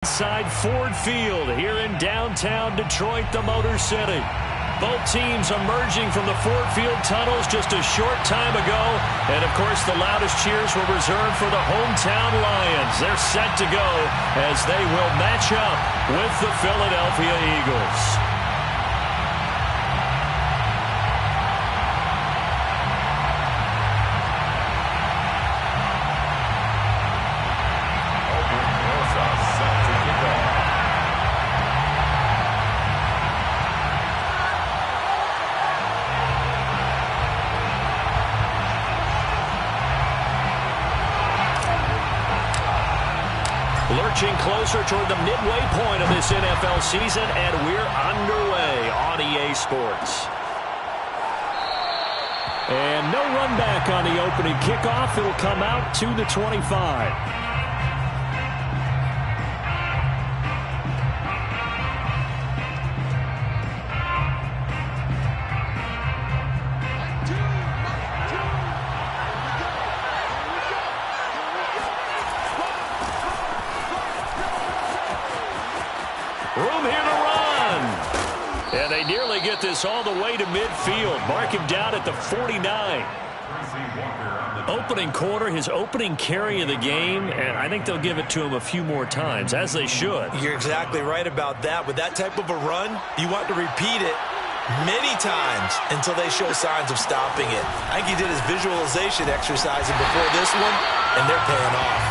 Inside Ford Field here in downtown Detroit, the Motor City. Both teams emerging from the Ford Field tunnels just a short time ago. And, of course, the loudest cheers were reserved for the hometown Lions. They're set to go as they will match up with the Philadelphia Eagles. Lurching closer toward the midway point of this NFL season, and we're underway on EA Sports. And no run back on the opening kickoff. It'll come out to the 25. Room here to run. And they nearly get this all the way to midfield. Mark him down at the 49. Opening quarter, his opening carry of the game, and I think they'll give it to him a few more times, as they should. You're exactly right about that. With that type of a run, you want to repeat it many times until they show signs of stopping it. I think he did his visualization exercising before this one, and they're paying off.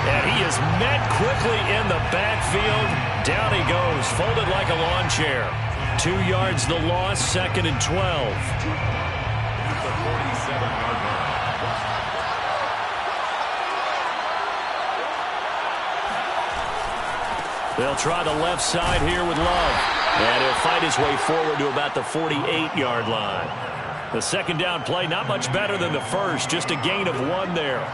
And he is met quickly in the backfield. Down he goes, folded like a lawn chair. 2 yards the loss, 2nd and 12. They'll try the left side here with Love. And he'll fight his way forward to about the 48-yard line. The second down play, not much better than the first, just a gain of 1 there.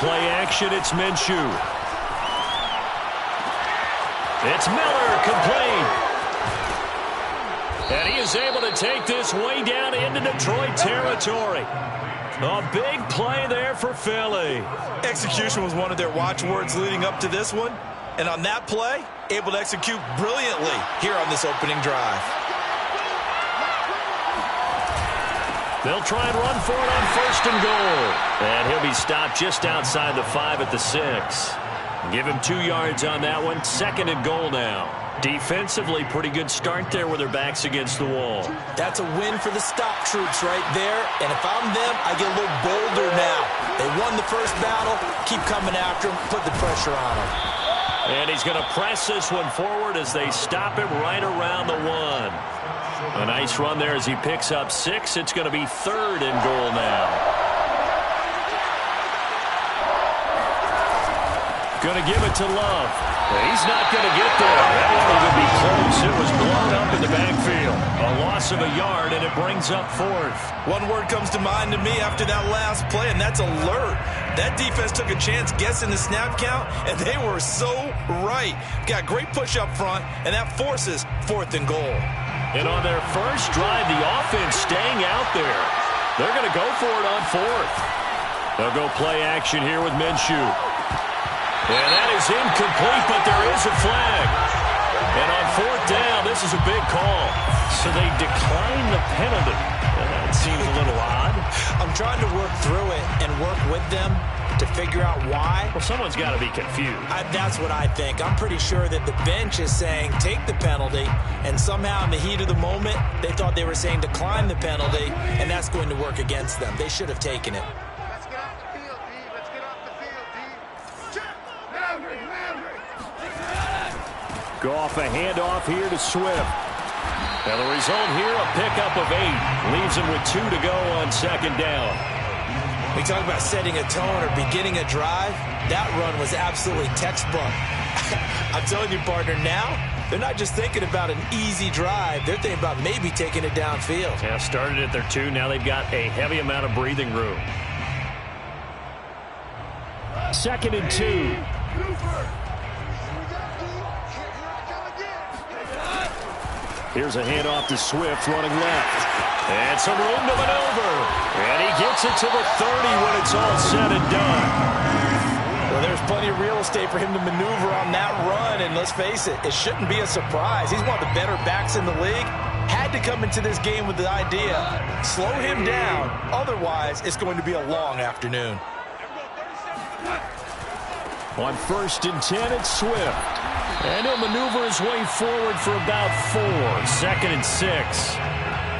Play action, it's Minshew. It's Miller, complete. And he is able to take this way down into Detroit territory. A big play there for Philly. Execution was one of their watchwords leading up to this one. And on that play, able to execute brilliantly here on this opening drive. They'll try and run for it on 1st and goal. And he'll be stopped just outside the 5 at the 6. Give him 2 yards on that one. 2nd and goal now. Defensively, pretty good start there with their backs against the wall. That's a win for the stop troops right there. And if I'm them, I get a little bolder now. They won the first battle. Keep coming after him. Put the pressure on him. And he's going to press this one forward as they stop him right around the 1. A nice run there as he picks up 6. It's going to be 3rd and goal now. Going to give it to Love. He's not going to get there. That won't even be close. It was blown up in the backfield. A loss of a yard, and it brings up 4th. One word comes to mind to me after that last play, and that's alert. That defense took a chance guessing the snap count, and they were so right. Got great push up front, and that forces 4th and goal. And on their first drive, the offense staying out there. They're going to go for it on 4th. They'll go play action here with Minshew. And that is incomplete, but there is a flag. And on 4th down, this is a big call. So they decline the penalty. That seems a little odd. I'm trying to work through it and work with them to figure out why. Well, someone's got to be confused. That's what I think. I'm pretty sure that the bench is saying take the penalty, and somehow in the heat of the moment, they thought they were saying decline the penalty, and that's going to work against them. They should have taken it. Let's get off the field, D. Let's get off the field, D. Check. Goff a handoff here to Swift. And the result here, a pickup of 8. Leaves him with 2 to go on 2nd down. We talk about setting a tone or beginning a drive. That run was absolutely textbook. I'm telling you, partner, now they're not just thinking about an easy drive. They're thinking about maybe taking it downfield. Yeah, started at their 2. Now they've got a heavy amount of breathing room. 2nd and 2. Here's a handoff to Swift running left. And some room to maneuver. And he gets it to the 30 when it's all said and done. Well, there's plenty of real estate for him to maneuver on that run. And let's face it, it shouldn't be a surprise. He's one of the better backs in the league. Had to come into this game with the idea, slow him down. Otherwise, it's going to be a long afternoon. On 1st and 10, it's Swift. And he'll maneuver his way forward for about 4. 2nd and 6.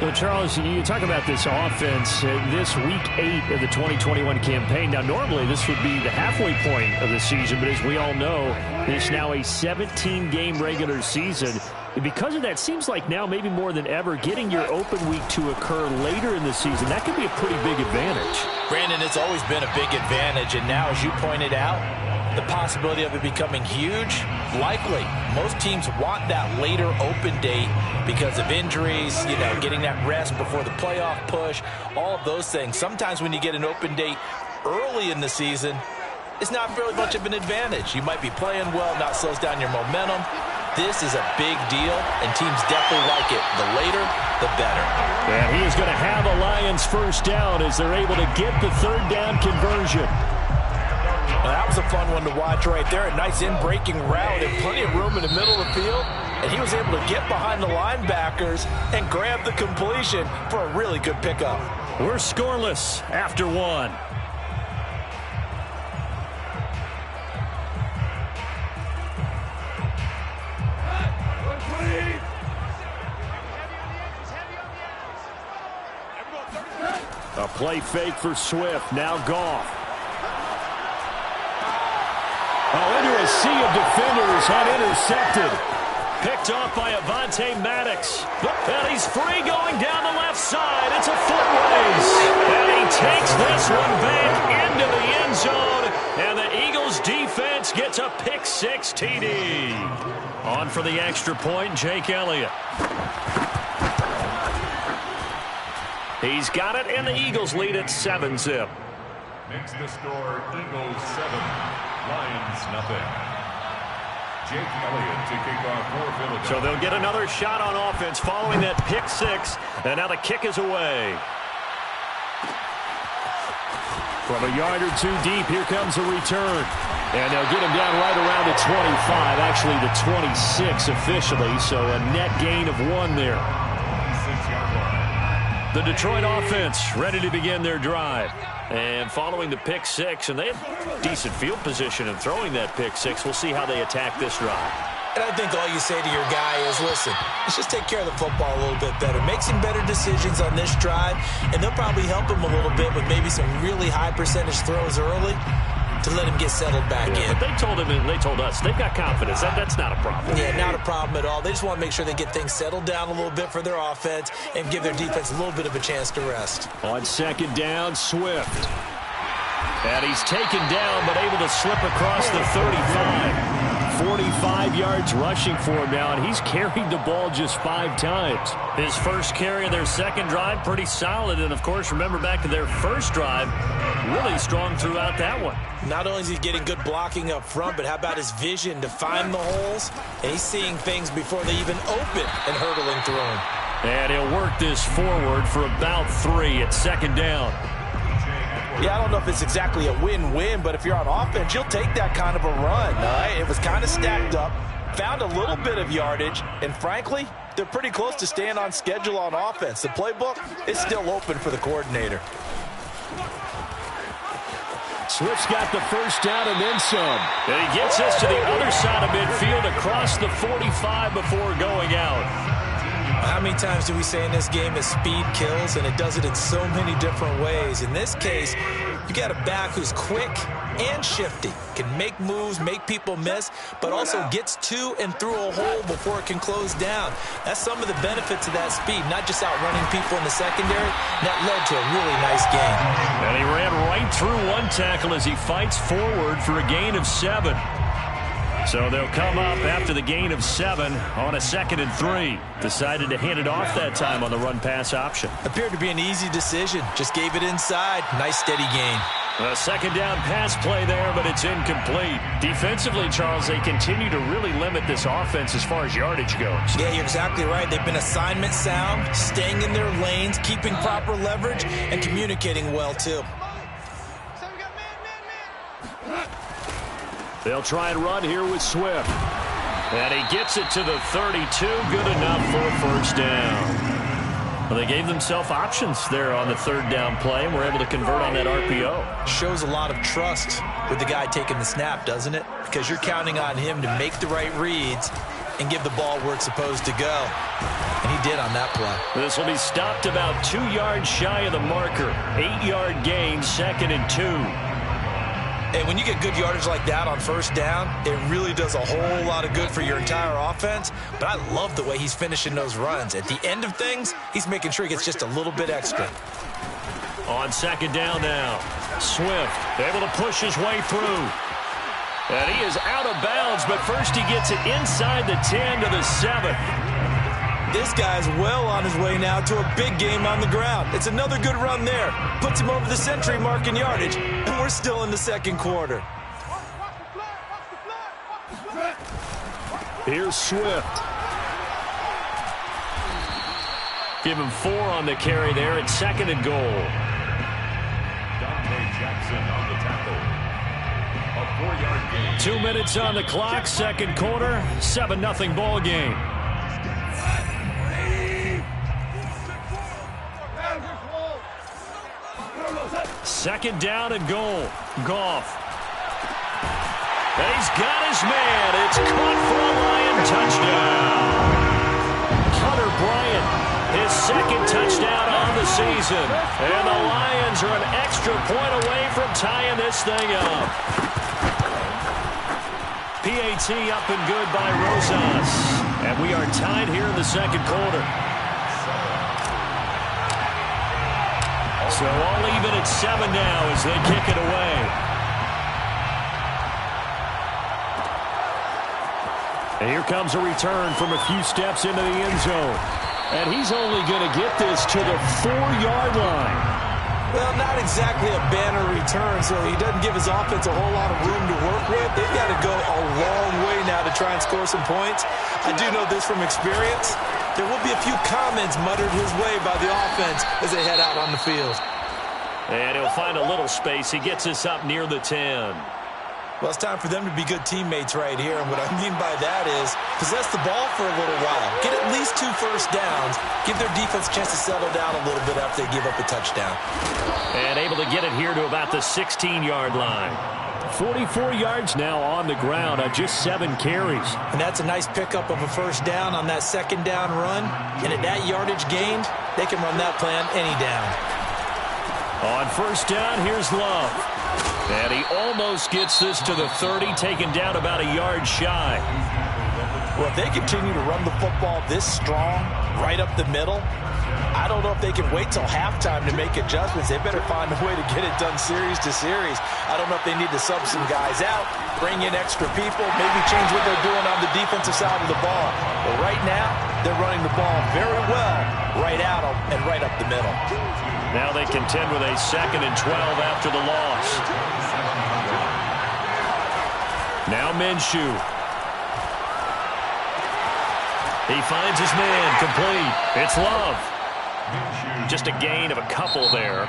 Well, Charles, you talk about this offense this week 8 of the 2021 campaign. Now, normally this would be the halfway point of the season, but as we all know, it's now a 17-game regular season. Because of that, seems like now maybe more than ever, getting your open week to occur later in the season, that could be a pretty big advantage. Brandon, it's always been a big advantage, and now, as you pointed out, the possibility of it becoming huge, likely. Most teams want that later open date because of injuries, getting that rest before the playoff push, all of those things. Sometimes when you get an open date early in the season, it's not really much of an advantage. You might be playing well, not slows down your momentum. This is a big deal, and teams definitely like it. The later, the better. And he is going to have a Lions first down as they're able to get the 3rd down conversion. Well, that was a fun one to watch right there. A nice in-breaking route and plenty of room in the middle of the field. And he was able to get behind the linebackers and grab the completion for a really good pickup. We're scoreless after 1. A play fake for Swift. Now Goff. Into a sea of defenders and intercepted. Picked off by Avonte Maddox. And he's free going down the left side. It's a foot race. And he takes this one back into the end zone. And the Eagles defense gets a pick-6 TD. On for the extra point, Jake Elliott. He's got it, and the Eagles lead at 7-zip. Makes the score Eagles 7, Lions nothing. Jake Elliott to kick off for Philadelphia. So they'll get another shot on offense following that pick-6, and now the kick is away. From a yard or 2 deep, here comes a return. And they'll get him down right around the 25, actually the 26 officially, so a net gain of 1 there. The Detroit offense ready to begin their drive. And following the pick-6, and they have decent field position in throwing that pick-6. We'll see how they attack this drive. And I think all you say to your guy is, listen, let's just take care of the football a little bit better. Make some better decisions on this drive, and they'll probably help him a little bit with maybe some really high percentage throws early to let him get settled back in. But they told him, and they told us, they've got confidence. That's not a problem. Yeah, not a problem at all. They just want to make sure they get things settled down a little bit for their offense and give their defense a little bit of a chance to rest. On 2nd down, Swift. And he's taken down, but able to slip across the 35. 45 yards rushing for him now, and he's carried the ball just 5 times. His first carry of their second drive, pretty solid. And, of course, remember back to their first drive, really strong throughout that one. Not only is he getting good blocking up front, but how about his vision to find the holes? And he's seeing things before they even open and hurdling through them. And he'll work this forward for about 3 at 2nd down. Yeah, I don't know if it's exactly a win-win, but if you're on offense, you'll take that kind of a run. All right? It was kind of stacked up, found a little bit of yardage, and frankly, they're pretty close to staying on schedule on offense. The playbook is still open for the coordinator. Swift's got the first down and then some. And he gets us to the other side of midfield across the 45 before going out. How many times do we say in this game that speed kills, and it does it in so many different ways? In this case, you got a back who's quick and shifty, can make moves, make people miss, but also gets to and through a hole before it can close down. That's some of the benefits of that speed, not just outrunning people in the secondary. That led to a really nice gain. And he ran right through one tackle as he fights forward for a gain of 7. So they'll come up after the gain of 7 on a 2nd and 3. Decided to hand it off that time on the run-pass option. Appeared to be an easy decision. Just gave it inside. Nice steady gain. A second down pass play there, but it's incomplete. Defensively, Charles, they continue to really limit this offense as far as yardage goes. Yeah, you're exactly right. They've been assignment sound, staying in their lanes, keeping proper leverage, and communicating well, too. They'll try and run here with Swift. And he gets it to the 32. Good enough for a first down. Well, they gave themselves options there on the third down play and were able to convert on that RPO. Shows a lot of trust with the guy taking the snap, doesn't it? Because you're counting on him to make the right reads and give the ball where it's supposed to go. And he did on that play. This will be stopped about 2 yards shy of the marker. 8-yard gain, 2nd and 2. Hey, when you get good yardage like that on first down, it really does a whole lot of good for your entire offense. But I love the way he's finishing those runs. At the end of things, he's making sure he gets just a little bit extra. On second down now, Swift able to push his way through. And he is out of bounds, but first he gets it inside the 10 to the 7. This guy's well on his way now to a big game on the ground. It's another good run there. Puts him over the century mark in yardage, and we're still in the second quarter. Here's Swift. Give him 4 on the carry there at 2nd and goal. Dante Jackson on the tackle. A 4-yard gain. 2 minutes on the clock, second quarter, 7-0 ball game. Second down and goal. Goff. And he's got his man. It's caught for a Lion touchdown. Hunter Bryant, his second touchdown on the season. And the Lions are an extra point away from tying this thing up. PAT up and good by Rosas. And we are tied here in the second quarter. So all even at 7 now as they kick it away. And here comes a return from a few steps into the end zone. And he's only going to get this to the 4-yard line. Well, not exactly a banner return, so he doesn't give his offense a whole lot of room to work with. They've got to go a long way now to try and score some points. I do know this from experience. There will be a few comments muttered his way by the offense as they head out on the field. And he'll find a little space. He gets us up near the 10. Well, it's time for them to be good teammates right here. And what I mean by that is possess the ball for a little while. Get at least 2 first downs. Give their defense a chance to settle down a little bit after they give up a touchdown. And able to get it here to about the 16-yard line. 44 yards now on the ground on just 7 carries. And that's a nice pickup of a first down on that second down run. And at that yardage gained, they can run that plan any down. On first down, here's Love. And he almost gets this to the 30, taken down about a yard shy. Well, if they continue to run the football this strong, right up the middle, I don't know if they can wait till halftime to make adjustments. They better find a way to get it done series to series. I don't know if they need to sub some guys out, bring in extra people, maybe change what they're doing on the defensive side of the ball. But right now, they're running the ball very well, right at them and right up the middle. Now they contend with a 2nd and 12 after the loss. Now Minshew. He finds his man, complete. It's Love. Just a gain of a couple there.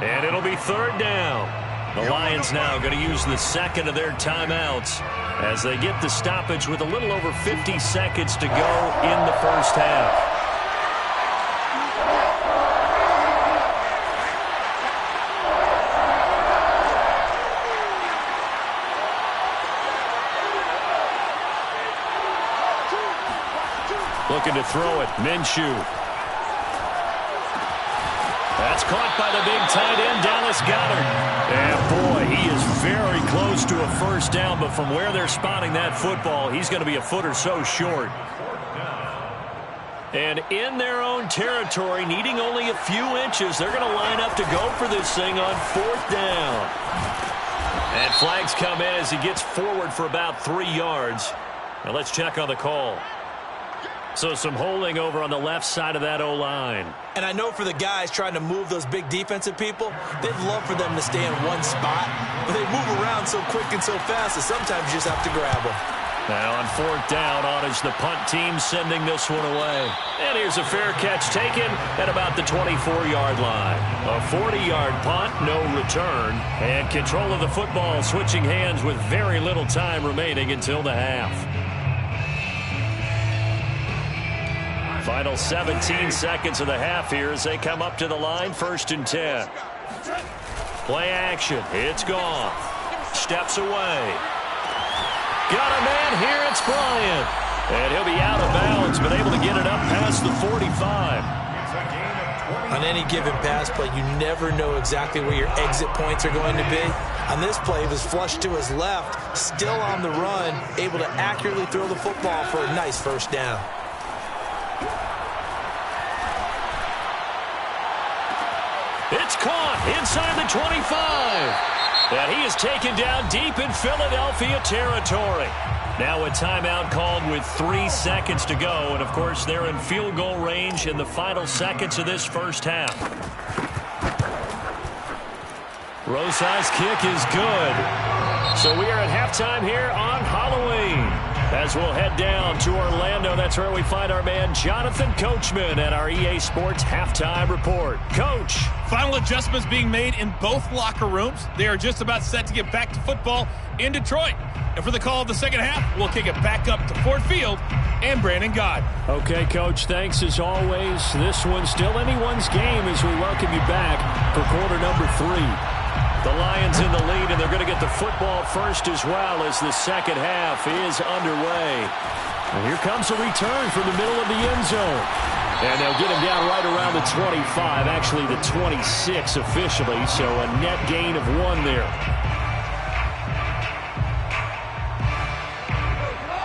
And it'll be 3rd down. The Lions now going to use the 2nd of their timeouts as they get the stoppage with a little over 50 seconds to go in the first half. Looking to throw it. Minshew. That's caught by the big tight end, Dallas Goedert. And boy, he is very close to a first down, but from where they're spotting that football, he's going to be a foot or so short. And in their own territory, needing only a few inches, they're going to line up to go for this thing on 4th down. And flags come in as he gets forward for about 3 yards. Now let's check on the call. So some holding over on the left side of that O-line. And I know for the guys trying to move those big defensive people, they'd love for them to stay in one spot. But they move around so quick and so fast that sometimes you just have to grab them. Now on 4th down, Otage, the punt team sending this one away. And here's a fair catch taken at about the 24-yard line. A 40-yard punt, no return. And control of the football switching hands with very little time remaining until the half. Final 17 seconds of the half here as they come up to the line, 1st and 10. Play action. It's gone. Steps away. Got a man here. It's Bryant. And he'll be out of bounds, but able to get it up past the 45. On any given pass play, you never know exactly where your exit points are going to be. On this play, he was flushed to his left, still on the run, able to accurately throw the football for a nice 1st down. It's caught inside the 25. And he is taken down deep in Philadelphia territory. Now a timeout called with 3 seconds to go. And, of course, they're in field goal range in the final seconds of this first half. Rosai's kick is good. So we are at halftime here on Halloween. As we'll head down to Orlando, that's where we find our man Jonathan Coachman at our EA Sports Halftime Report. Coach. Final adjustments being made in both locker rooms. They are just about set to get back to football in Detroit. And for the call of the second half, we'll kick it back up to Ford Field and Brandon Gaud. Okay, Coach, thanks as always. This one's still anyone's game as we welcome you back for quarter number 3. The Lions in the lead, and they're going to get the football first as well as the second half is underway. And here comes a return from the middle of the end zone. And they'll get him down right around the 25, actually the 26 officially, so a net gain of 1 there.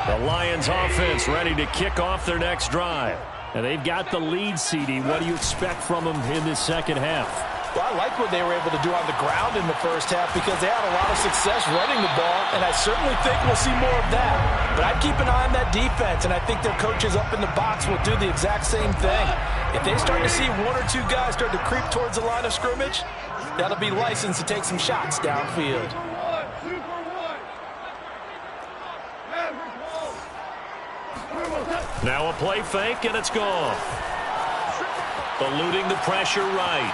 The Lions offense ready to kick off their next drive. And they've got the lead, CD. What do you expect from them in this second half? Well, I like what they were able to do on the ground in the first half because they had a lot of success running the ball, and I certainly think we'll see more of that. But I'd keep an eye on that defense, and I think their coaches up in the box will do the exact same thing. If they start to see 1 or 2 guys start to creep towards the line of scrimmage, that'll be licensed to take some shots downfield. Now a play fake, and it's gone. Eluding the pressure right.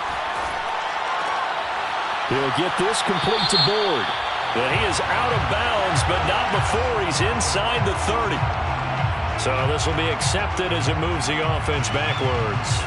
He'll get this complete to Board. And he is out of bounds, but not before he's inside the 30. So this will be accepted as it moves the offense backwards.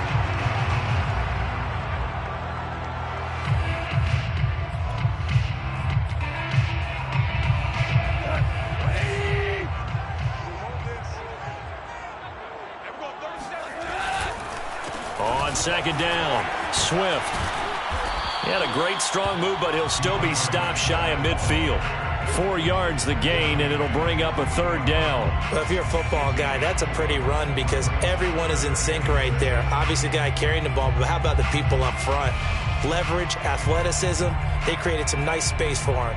On 2nd down, Swift. He had a great strong move, but he'll still be stopped shy of midfield. 4 yards the gain, and it'll bring up a 3rd down. Well, if you're a football guy, that's a pretty run because everyone is in sync right there. Obviously, the guy carrying the ball, but how about the people up front? Leverage, athleticism, they created some nice space for him.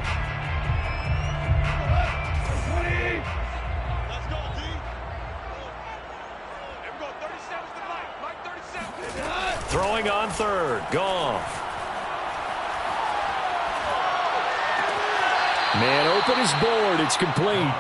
Throwing on 3rd, Goff. Man open is Board. It's complete.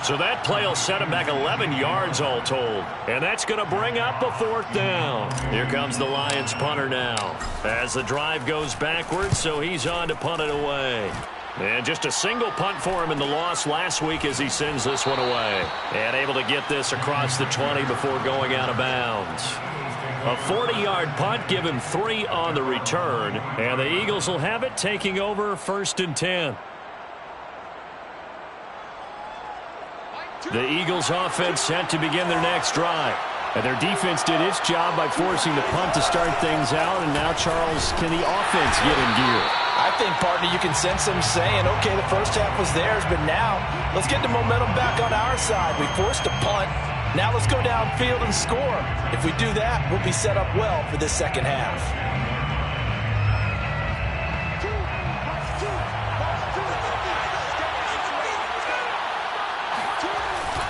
So that play will set him back 11 yards all told. And that's going to bring up a 4th down. Here comes the Lions punter now. As the drive goes backwards, so he's on to punt it away. And just a single punt for him in the loss last week as he sends this one away. And able to get this across the 20 before going out of bounds. A 40-yard punt, give him 3 on the return. And the Eagles will have it, taking over 1st and 10. The Eagles offense set to begin their next drive. And their defense did its job by forcing the punt to start things out. And now, Charles, can the offense get in gear? I think, partner, you can sense them saying, okay, the first half was theirs, but now let's get the momentum back on our side. We forced a punt. Now let's go downfield and score. If we do that, we'll be set up well for this second half.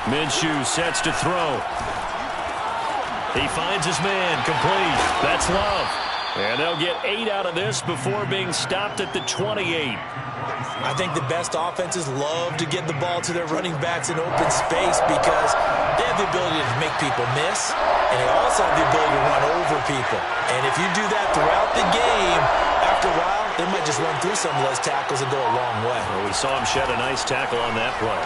Minshew sets to throw. He finds his man, complete. That's Love. And they'll get 8 out of this before being stopped at the 28. I think the best offenses love to get the ball to their running backs in open space because they have the ability to make people miss, and they also have the ability to run over people. And if you do that throughout the game, after a while, they might just run through some of those tackles and go a long way. Well, we saw him shed a nice tackle on that play.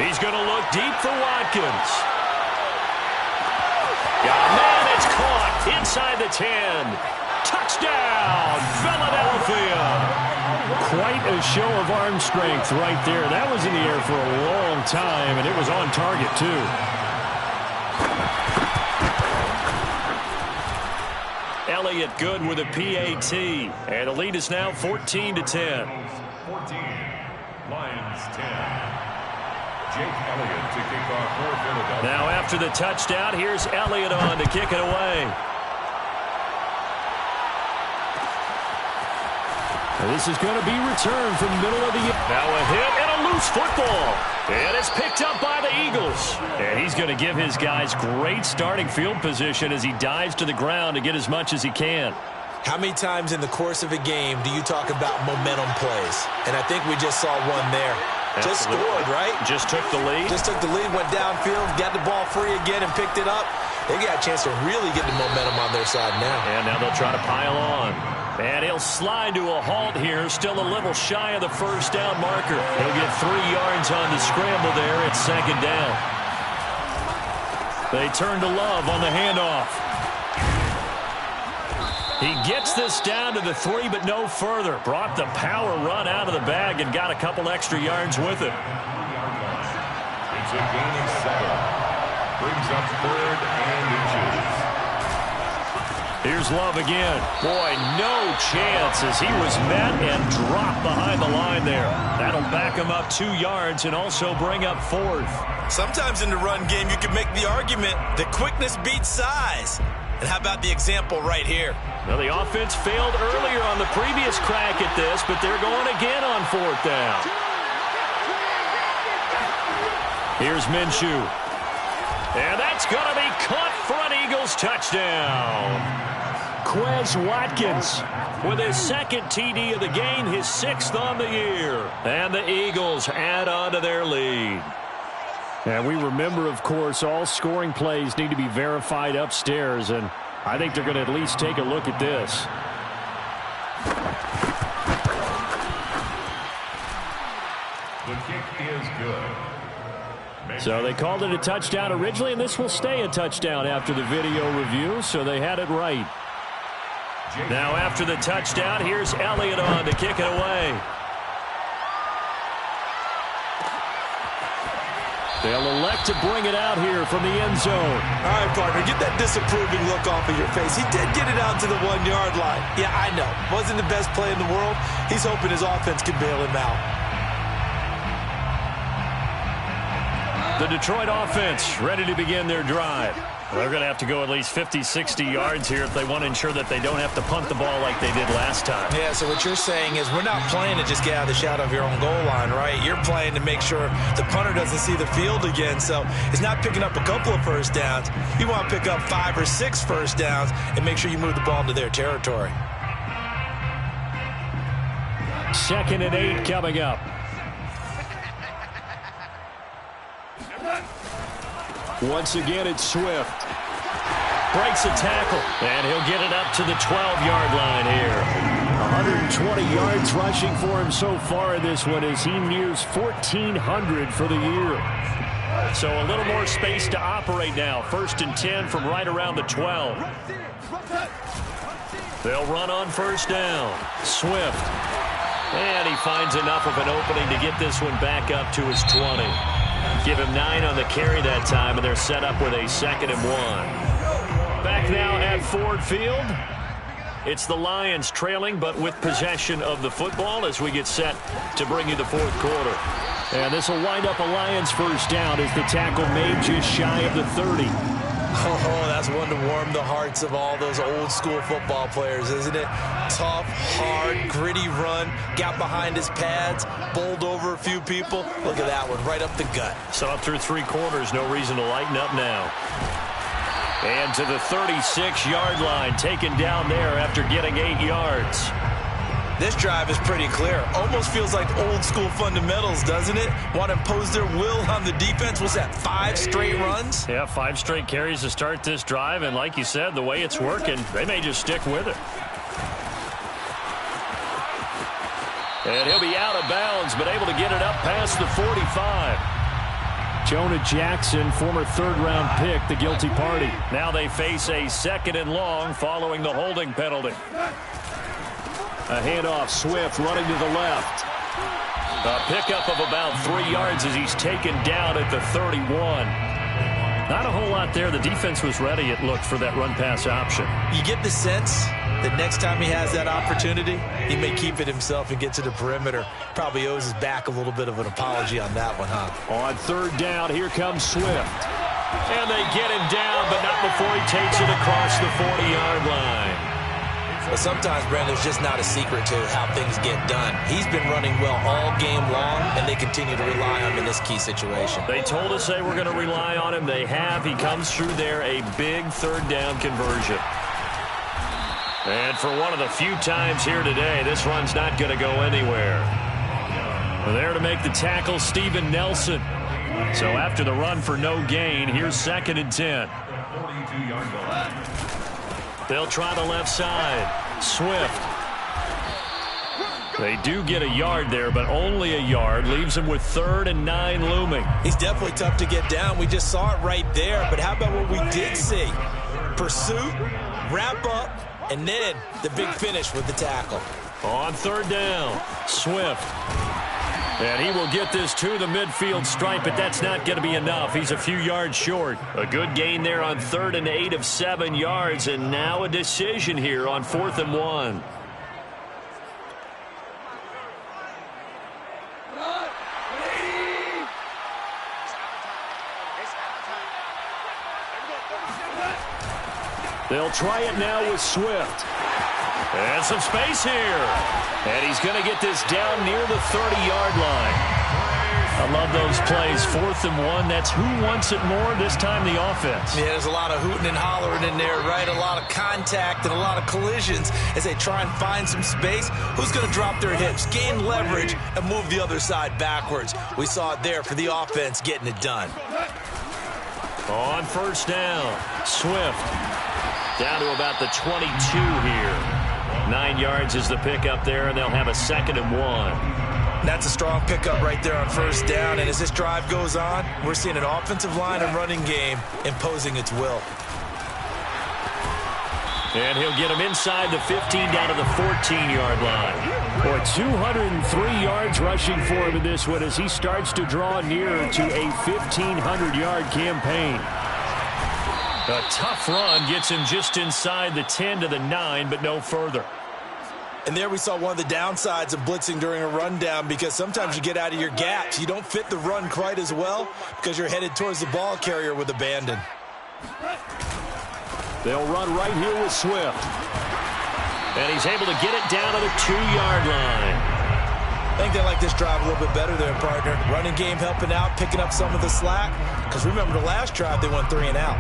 He's going to look deep for Watkins. Got a man, it's caught inside the 10. Touchdown, Philadelphia. Quite a show of arm strength right there. That was in the air for a long time, and it was on target, too. Elliott good with a PAT. And the lead is now 14-10. 14, Lions 10. Jake Elliott to kick off for Philadelphia. Now after the touchdown, here's Elliott on to kick it away. And this is going to be returned from the middle of the... Now a hit and a loose football. And it's picked up by the Eagles. And he's going to give his guys great starting field position as he dives to the ground to get as much as he can. How many times in the course of a game do you talk about momentum plays? And I think we just saw one there. Just scored, right? Just took the lead. Just took the lead, went downfield, got the ball free again, and picked it up. They got a chance to really get the momentum on their side now. And now they'll try to pile on. And he'll slide to a halt here, still a little shy of the first down marker. He'll get 3 yards on the scramble there at second down. They turn to Love on the handoff. He gets this down to the 3, but no further. Brought the power run out of the bag and got a couple extra yards with it. It's a gain of 7. Brings up 3rd and inches. Here's Love again. Boy, no chance as he was met and dropped behind the line there. That'll back him up 2 yards and also bring up 4th. Sometimes in the run game, you can make the argument that quickness beats size. And how about the example right here? Well, the offense failed earlier on the previous crack at this, but they're going again on 4th down. Here's Minshew. And that's going to be caught for an Eagles touchdown. Quez Watkins with his 2nd TD of the game, his 6th on the year. And the Eagles add on to their lead. And we remember, of course, all scoring plays need to be verified upstairs, and I think they're going to at least take a look at this. The kick is good. So they called it a touchdown originally, and this will stay a touchdown after the video review, so they had it right. Now after the touchdown, here's Elliott on to kick it away. They'll elect to bring it out here from the end zone. All right, partner, get that disapproving look off of your face. He did get it out to the 1-yard line. Yeah, I know. Wasn't the best play in the world. He's hoping his offense can bail him out. The Detroit offense ready to begin their drive. They're going to have to go at least 50, 60 yards here if they want to ensure that they don't have to punt the ball like they did last time. Yeah, so what you're saying is we're not playing to just get out of the shadow of your own goal line, right? You're playing to make sure the punter doesn't see the field again. So it's not picking up a couple of first downs. You want to pick up 5 or 6 first downs and make sure you move the ball into their territory. 2nd and 8 coming up. Once again, it's Swift. Breaks a tackle, and he'll get it up to the 12-yard line here. 120 yards rushing for him so far in this one as he nears 1,400 for the year. So a little more space to operate now. 1st and 10 from right around the 12. They'll run on 1st down. Swift. And he finds enough of an opening to get this one back up to his 20. Give him 9 on the carry that time, and they're set up with a 2nd and 1. Back now at Ford Field. It's the Lions trailing, but with possession of the football as we get set to bring you the 4th quarter. And this will wind up a Lions first down as the tackle made just shy of the 30. Oh, that's one to warm the hearts of all those old school football players, isn't it? Tough, hard, gritty run, got behind his pads, bowled over a few people. Look at that one, right up the gut. So up through 3 quarters, no reason to lighten up now. And to the 36-yard line, taken down there after getting 8 yards. This drive is pretty clear. Almost feels like old school fundamentals, doesn't it? Want to impose their will on the defense. Was that 5 straight runs? Yeah, 5 straight carries to start this drive. And like you said, the way it's working, they may just stick with it. And he'll be out of bounds, but able to get it up past the 45. Jonah Jackson, former third-round pick, the guilty party. Now they face a 2nd and long following the holding penalty. A handoff, Swift running to the left. A pickup of about 3 yards as he's taken down at the 31. Not a whole lot there. The defense was ready, it looked, for that run-pass option. You get the sense that next time he has that opportunity, he may keep it himself and get to the perimeter. Probably owes his back a little bit of an apology on that one, huh? On 3rd down, here comes Swift. And they get him down, but not before he takes it across the 40-yard line. But sometimes, Brandon, there's just not a secret to how things get done. He's been running well all game long, and they continue to rely on him in this key situation. They told us they were going to rely on him. They have. He comes through there, a big 3rd down conversion. And for one of the few times here today, this run's not going to go anywhere. There to make the tackle, Steven Nelson. So after the run for no gain, here's 2nd and 10. They'll try the left side. Swift. They do get a yard there, but only a yard. Leaves him with 3rd and 9 looming. He's definitely tough to get down. We just saw it right there. But how about what we did see? Pursuit, wrap up, and then the big finish with the tackle. On 3rd down, Swift. And he will get this to the midfield stripe, but that's not going to be enough. He's a few yards short. A good gain there on 3rd and 8 of 7 yards, and now a decision here on 4th and 1. They'll try it now with Swift. And some space here. And he's going to get this down near the 30-yard line. I love those plays. 4th and 1. That's who wants it more, this time the offense. Yeah, there's a lot of hooting and hollering in there, right? A lot of contact and a lot of collisions as they try and find some space. Who's going to drop their hips, gain leverage, and move the other side backwards? We saw it there for the offense getting it done. On 1st down, Swift down to about the 22 here. 9 yards is the pickup there, and they'll have a 2nd and 1. That's a strong pickup right there on 1st down, and as this drive goes on, we're seeing an offensive line and running game imposing its will. And he'll get him inside the 15 down to the 14-yard line. Boy, 203 yards rushing for him in this one as he starts to draw near to a 1,500-yard campaign. A tough run gets him just inside the 10 to the 9, but no further. And there we saw one of the downsides of blitzing during a rundown, because sometimes you get out of your gaps. You don't fit the run quite as well because you're headed towards the ball carrier with abandon. They'll run right here with Swift. And he's able to get it down to the 2-yard line. I think they like this drive a little bit better there, partner. Running game helping out, picking up some of the slack. Because remember, the last drive, they went 3 and out.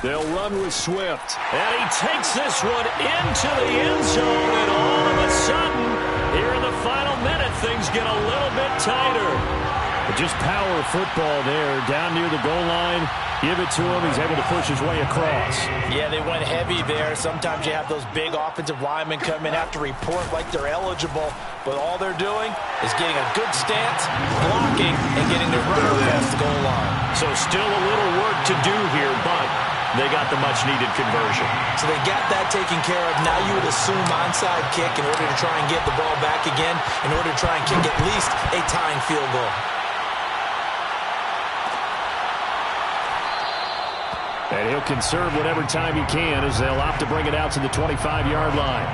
They'll run with Swift. And he takes this one into the end zone. And all of a sudden, here in the final minute, things get a little bit tighter. But just power football there, down near the goal line. Give it to him. He's able to push his way across. Yeah, they went heavy there. Sometimes you have those big offensive linemen come in, have to report like they're eligible. But all they're doing is getting a good stance, blocking, and getting their runner past the goal line. So still a little work to do here, but they got the much-needed conversion. So they got that taken care of. Now you would assume onside kick in order to try and get the ball back again, in order to try and kick at least a tying field goal. And he'll conserve whatever time he can as they'll opt to bring it out to the 25-yard line.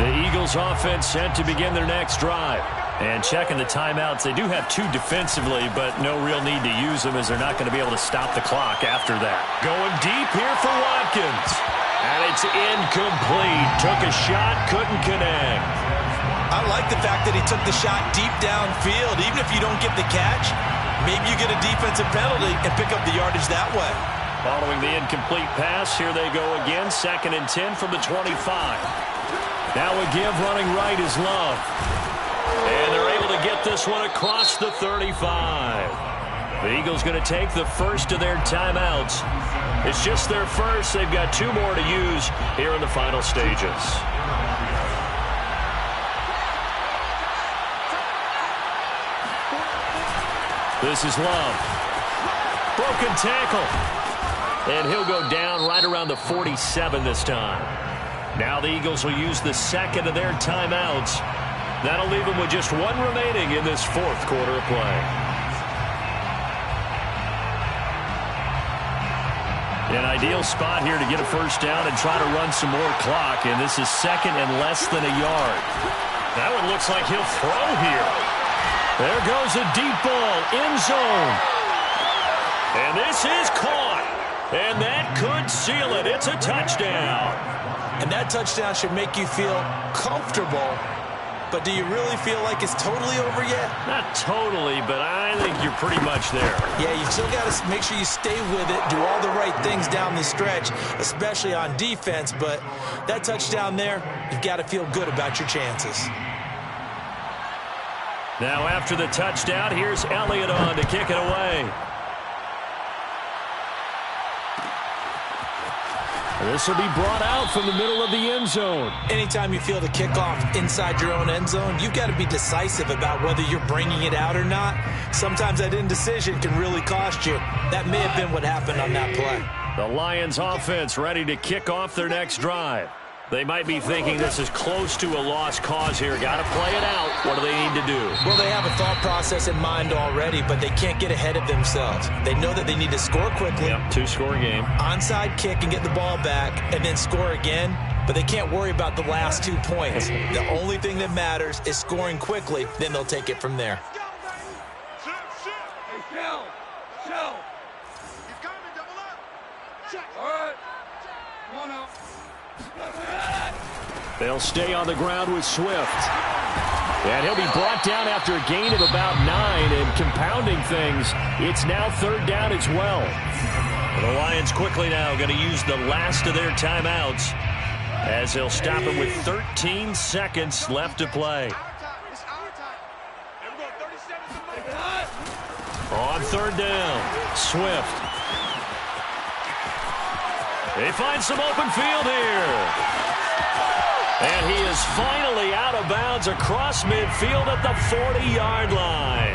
The Eagles offense set to begin their next drive. And checking the timeouts, they do have 2 defensively, but no real need to use them as they're not going to be able to stop the clock after that. Going deep here for Watkins. And it's incomplete. Took a shot, couldn't connect. I like the fact that he took the shot deep downfield. Even if you don't get the catch, maybe you get a defensive penalty and pick up the yardage that way. Following the incomplete pass, here they go again. 2nd and 10 from the 25. Now a give running right is Love. And they're able to get this one across the 35. The Eagles going to take the first of their timeouts. It's just their first. They've got 2 more to use here in the final stages. This is Love. Broken tackle. And he'll go down right around the 47 this time. Now the Eagles will use the second of their timeouts. That'll leave them with just 1 remaining in this 4th quarter of play. An ideal spot here to get a first down and try to run some more clock. And this is 2nd and less than a yard. That one looks like he'll throw here. There goes a deep ball, end zone. And this is caught. And that could seal it. It's a touchdown. And that touchdown should make you feel comfortable. But do you really feel like it's totally over yet? Not totally, but I think you're pretty much there. Yeah, you still got to make sure you stay with it, do all the right things down the stretch, especially on defense. But that touchdown there, you've got to feel good about your chances. Now after the touchdown, here's Elliott on to kick it away. This will be brought out from the middle of the end zone. Anytime you feel the kickoff inside your own end zone, you've got to be decisive about whether you're bringing it out or not. Sometimes that indecision can really cost you. That may have been what happened on that play. The Lions offense ready to kick off their next drive. They might be thinking this is close to a lost cause here. Got to play it out. What do they need to do? Well, they have a thought process in mind already, but they can't get ahead of themselves. They know that they need to score quickly. Yep, 2-score game. Onside kick and get the ball back and then score again, but they can't worry about the last 2 points. The only thing that matters is scoring quickly, then they'll take it from there. They'll stay on the ground with Swift. And he'll be brought down after a gain of about 9. And compounding things, it's now 3rd down as well. The Lions quickly now going to use the last of their timeouts as they'll stop it with 13 seconds left to play. On 3rd down, Swift. They find some open field here. And he is finally out of bounds across midfield at the 40-yard line.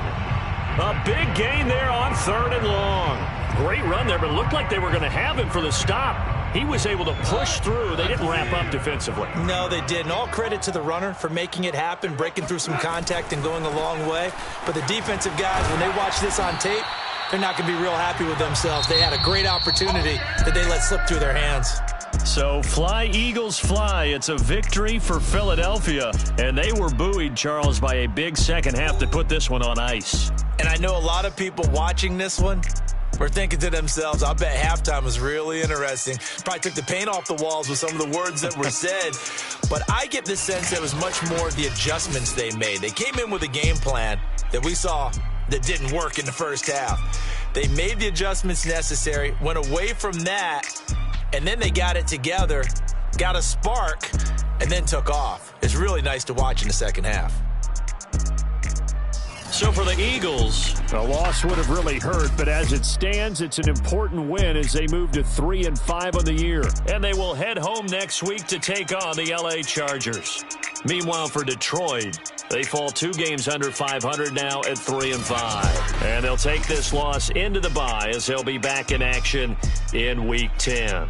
A big gain there on 3rd and long. Great run there, but it looked like they were going to have him for the stop. He was able to push through. They didn't wrap up defensively. No, they didn't. All credit to the runner for making it happen, breaking through some contact and going a long way. But the defensive guys, when they watch this on tape, they're not going to be real happy with themselves. They had a great opportunity that they let slip through their hands. So fly, Eagles, fly. It's a victory for Philadelphia. And they were buoyed, Charles, by a big second half that put this one on ice. And I know a lot of people watching this one were thinking to themselves, I bet halftime was really interesting. Probably took the paint off the walls with some of the words that were said. But I get the sense that it was much more the adjustments they made. They came in with a game plan that we saw that didn't work in the first half. They made the adjustments necessary, went away from that, and then they got it together, got a spark, and then took off. It's really nice to watch in the second half. So for the Eagles, a loss would have really hurt, but as it stands, it's an important win as they move to 3-5 on the year. And they will head home next week to take on the LA Chargers. Meanwhile, for Detroit, they fall 2 games under 500 now at 3-5. And they'll take this loss into the bye as they'll be back in action in Week 10.